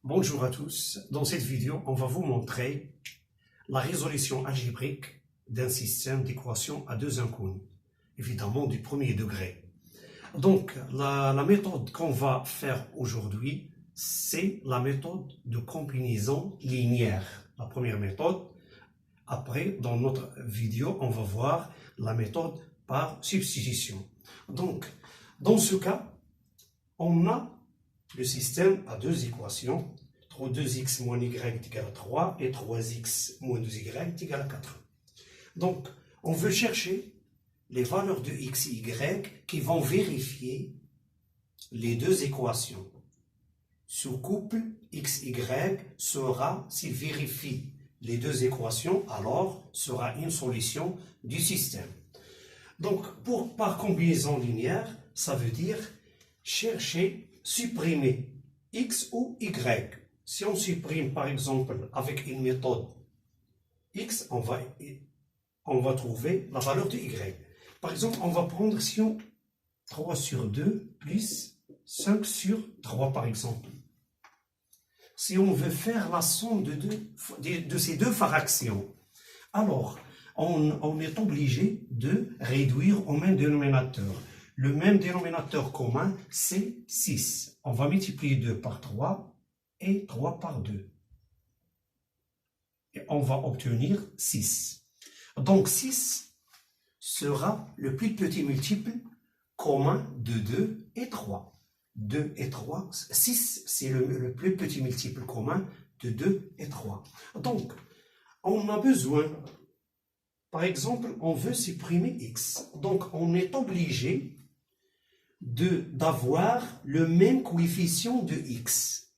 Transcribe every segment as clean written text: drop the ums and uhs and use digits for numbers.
Bonjour à tous. Dans cette vidéo, on va vous montrer la résolution algébrique d'un système d'équations à deux inconnues, évidemment du premier degré. Donc, la méthode qu'on va faire aujourd'hui, c'est la méthode de combinaison linéaire. La première méthode. Après, dans notre vidéo, on va voir la méthode par substitution. Donc, dans ce cas, on a le système a deux équations, 2x moins y égale à 3 et 3x moins 2y égale à 4. Donc, on veut chercher les valeurs de x et y qui vont vérifier les deux équations. Ce couple x-y sera, s'il vérifie les deux équations, alors sera une solution du système. Donc, par combinaison linéaire, ça veut dire chercher supprimer x ou y. Si on supprime par exemple avec une méthode x, on va trouver la valeur de y. Par exemple, on va prendre si on 3 sur 2 plus 5 sur 3 par exemple. Si on veut faire la somme de ces deux fractions, alors on est obligé de réduire au même dénominateur. Le même dénominateur commun, c'est 6. On va multiplier 2 par 3 et 3 par 2. Et on va obtenir 6. Donc 6 sera le plus petit multiple commun de 2 et 3. 2 et 3, 6, c'est le plus petit multiple commun de 2 et 3. Donc, on a besoin, par exemple, on veut supprimer x. Donc, on est obligé d'avoir le même coefficient de x.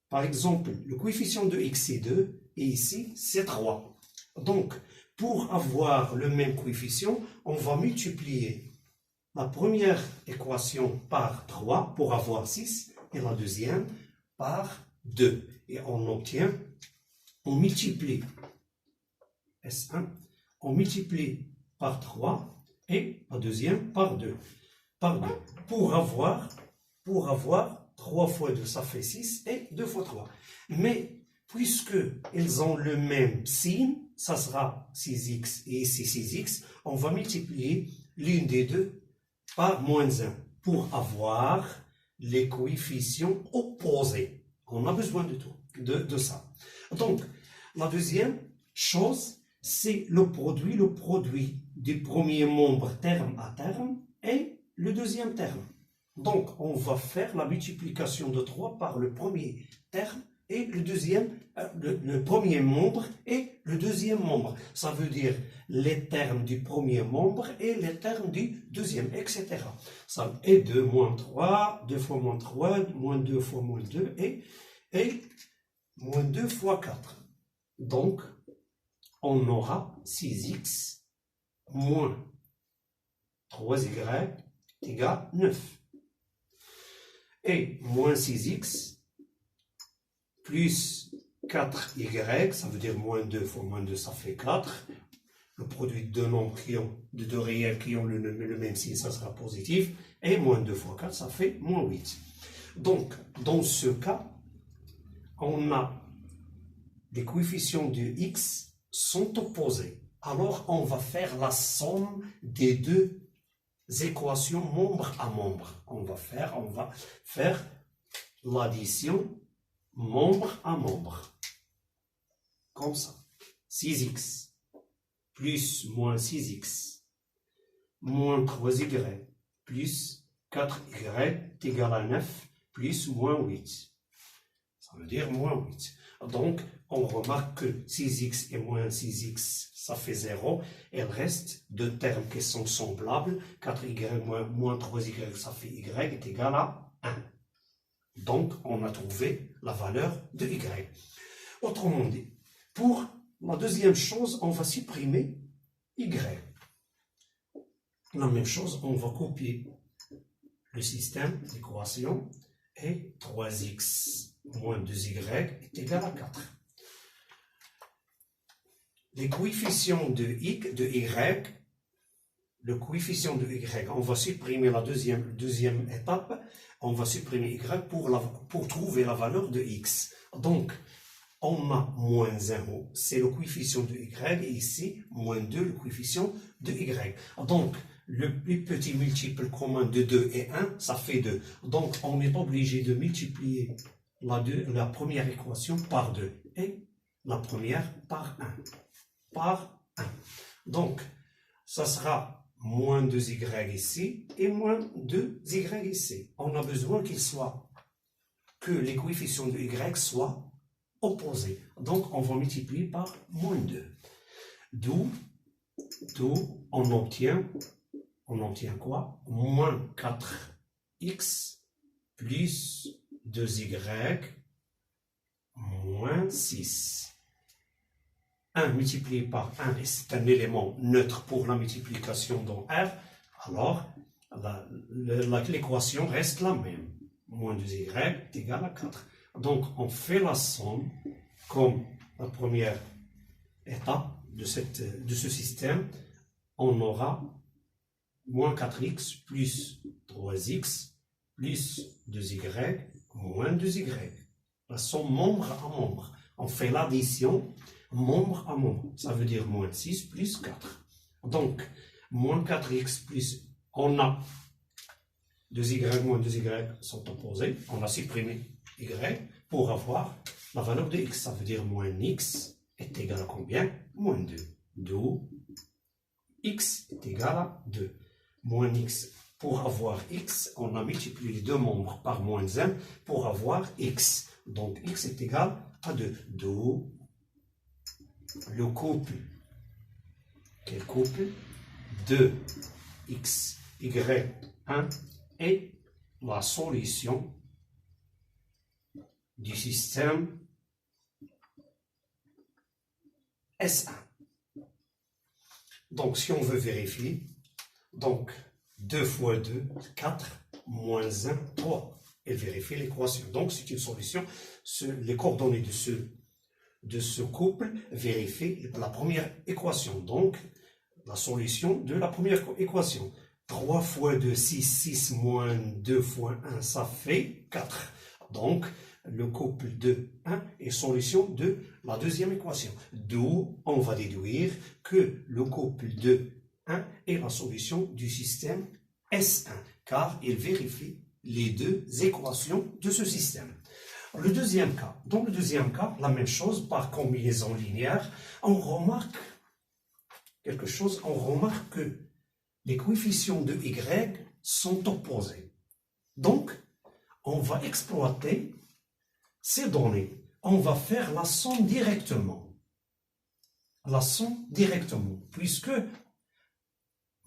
Par exemple, le coefficient de x c'est 2 et ici c'est 3. Donc, pour avoir le même coefficient, on va multiplier la première équation par 3 pour avoir 6 et la deuxième par 2. Et on obtient, on multiplie S1, on multiplie par 3 et la deuxième par 2. Pour avoir 3 fois 2, ça fait 6 et 2 fois 3. Mais puisque ils ont le même signe, ça sera 6x et ici 6x, on va multiplier l'une des deux par moins 1 pour avoir les coefficients opposés. On a besoin de tout, de ça. Donc, la deuxième chose, c'est le produit du premier membre terme à terme et le deuxième terme. Donc, on va faire la multiplication de 3 par le premier terme et le deuxième, le premier membre et le deuxième membre. Ça veut dire les termes du premier membre et les termes du deuxième, etc. Ça est 2 moins 3, 2 fois moins 3, moins 2 fois moins 2 et moins 2 fois 4. Donc, on aura 6x moins 3y égale 9. Et moins 6x plus 4y, ça veut dire moins 2 fois moins 2, ça fait 4. Le produit de deux nombres de deux réels qui ont le même signe, ça sera positif. Et moins 2 fois 4, ça fait moins 8. Donc, dans ce cas, on a les coefficients de x sont opposés. Alors, on va faire la somme des deux équations membre à membre. On va faire l'addition membre à membre. Comme ça. 6x plus moins 6x moins 3y plus 4y égale à 9 plus moins 8. Ça veut dire moins 8. Donc, on remarque que 6x et moins 6x, ça fait 0. Il reste deux termes qui sont semblables. 4y moins 3y, ça fait y est égal à 1. Donc, on a trouvé la valeur de y. Autrement dit, pour la deuxième chose, on va supprimer y. La même chose, on va copier le système d'équation et 3x moins 2y est égal à 4. Les coefficients de y le coefficient de y, on va supprimer la deuxième étape, on va supprimer y pour trouver la valeur de x. Donc, on a moins 0, c'est le coefficient de y, et ici, moins 2, le coefficient de y. Donc, le plus petit multiple commun de 2 et 1, ça fait 2. Donc, on est obligé de multiplier la première équation par 2 et la première par 1. Par 1. Donc, ça sera moins 2y ici et moins 2y ici. On a besoin que les coefficients de y soient opposés. Donc, on va multiplier par moins 2. D'où on obtient quoi? Moins 4x plus 2y moins 6. 1 multiplié par 1, et c'est un élément neutre pour la multiplication dans R, alors l'équation reste la même. Moins 2y est égal à 4. Donc, on fait la somme comme la première étape de ce système. On aura moins 4x plus 3x plus 2y moins 2y. La somme membre à membre. On fait l'addition membre à membre. Ça veut dire moins 6 plus 4. Donc, moins 4x plus, on a 2y moins 2y sont opposés. On a supprimé y pour avoir la valeur de x. Ça veut dire moins x est égal à combien? Moins 2. D'où x est égal à 2. Moins x. Pour avoir x, on a multiplié les deux membres par moins 1 pour avoir x. Donc, x est égal à 2. D'où le couple. Quel couple? 2x, y1 est la solution du système S1. Donc, si on veut vérifier, donc 2 fois 2, 4, moins 1, 3. Et vérifier l'équation. Donc, c'est une solution. Les coordonnées de ce couple vérifient la première équation. Donc, la solution de la première équation. 3 fois 2, 6, 6 moins 2 fois 1, ça fait 4. Donc, le couple de 1 est solution de la deuxième équation. D'où on va déduire que le couple de 1 est la solution du système S1, car il vérifie les deux équations de ce système. Le deuxième cas. Dans le deuxième cas, la même chose, par combinaison linéaire, on remarque quelque chose, on remarque que les coefficients de y sont opposés. Donc, on va exploiter ces données. On va faire la somme directement. La somme directement, puisque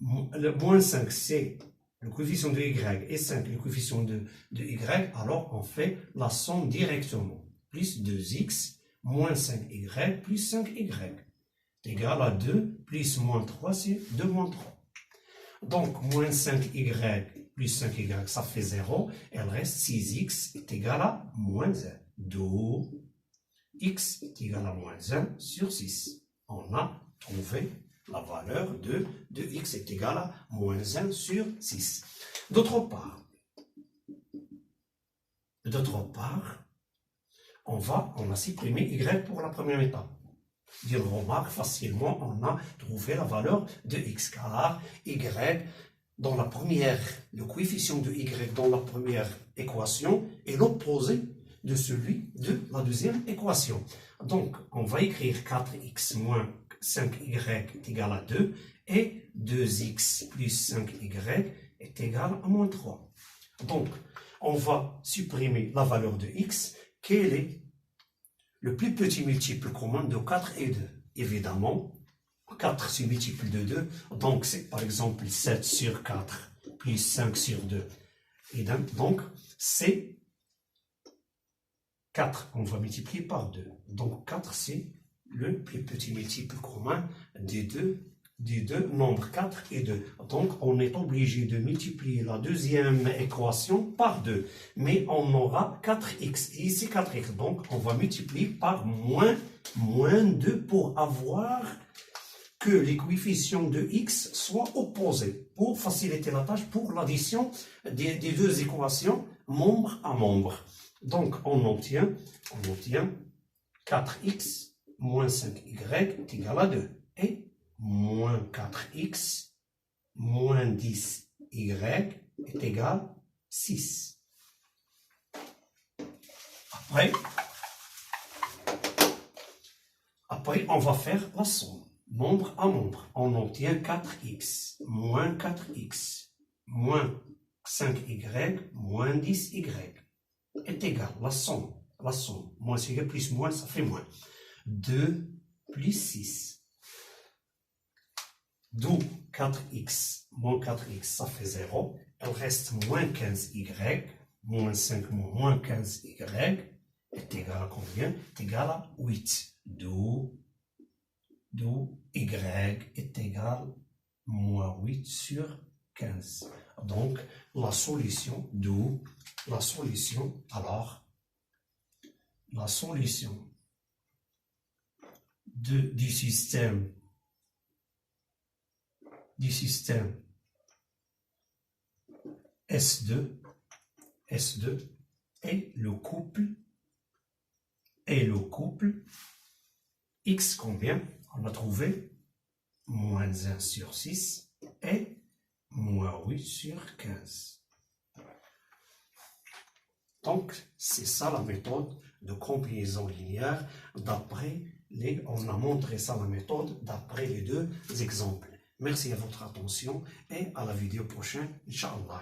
le moins 5, c'est le coefficient de y et 5, le coefficient de y, alors on fait la somme directement. Plus 2x moins 5y plus 5y est égal à 2 plus moins 3, c'est 2 moins 3. Donc, moins 5y plus 5y, ça fait 0. Et le reste, 6x est égal à moins 1. D'où x est égal à moins 1 sur 6. On a trouvé la valeur de x est égal à moins 1 sur 6. D'autre part, on a supprimé y pour la première étape. On remarque facilement, on a trouvé la valeur de x, car y, dans la première, le coefficient de y dans la première équation est l'opposé de celui de la deuxième équation. Donc, on va écrire 4x moins 5y est égal à 2 et 2x plus 5y est égal à moins 3. Donc, on va supprimer la valeur de x. Quel est le plus petit multiple commun de 4 et 2? Évidemment, 4 c'est multiple de 2, donc c'est par exemple 7 sur 4 plus 5 sur 2. Et donc, c'est 4 qu'on va multiplier par 2. Donc, 4 c'est le plus petit multiple commun des deux nombres 4 et 2. Donc, on est obligé de multiplier la deuxième équation par 2. Mais on aura 4x. Et ici, 4x. Donc, on va multiplier par moins 2 pour avoir que les coefficients de x soient opposés pour faciliter la tâche pour l'addition des deux équations membre à membre. Donc, on obtient 4x moins 5y est égal à 2 et moins 4x moins 10y est égal à 6. Après, on va faire la somme, membre à membre. On obtient 4x moins 4x moins 5y moins 10y est égal, la somme, moins c'est égal, plus moins, ça fait moins. 2 plus 6. D'où 4x moins 4x, ça fait 0. Il reste moins 15y, moins 5 moins 15y est égal à combien? Est égal à 8. D'où y est égal à moins 8 sur 15. Donc, la solution, la solution du système S2 est le couple x combien? On a trouvé moins 1 sur 6 et moins 8 sur 15. Donc, c'est ça la méthode de combinaison linéaire d'après on a montré ça la méthode d'après les deux exemples. Merci à votre attention et à la vidéo prochaine, Inch'Allah.